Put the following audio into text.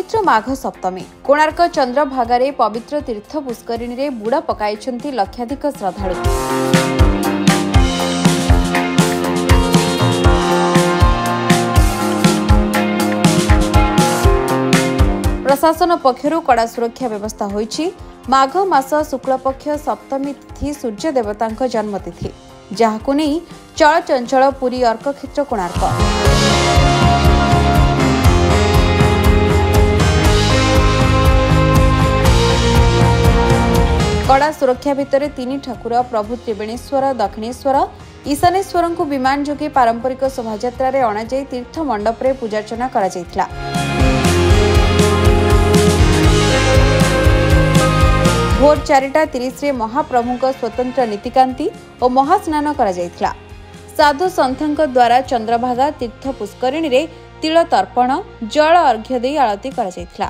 पवित्र माघ सप्तमी कोणार्क चंद्रभागारे पवित्र तीर्थ पुष्करिणी रे बुड़ पकाइछन्ति लक्षाधिक श्रद्धालु। प्रशासन पक्षरु कड़ा सुरक्षा व्यवस्था होईछि। माघ मास शुक्ल पक्ष सप्तमी तिथि सूर्य देवतांक जन्मतिथि, जहाकु नै चलचंचल पुरी अर्क क्षेत्र कोणार्क। कड़ा सुरक्षा भितर तीन ठाकुर प्रभु त्रिवेणेश्वर, दक्षिणेश्वर, ईशानेश्वर को विमान जोगे पारंपरिक शोभायात्रा रे अणाଯାଇ तीर्थ मंडप रे पूजार्चना करा जायतिला। भोर 4:30 रे महाप्रभुक स्वतंत्र नीतिकांति और महास्नान करा जायतिला। साधु संतक द्वारा चंद्रभागा तीर्थ पुष्करिणी रे तिल तर्पण, जल अर्घ्य दे आरती करा जायतिला।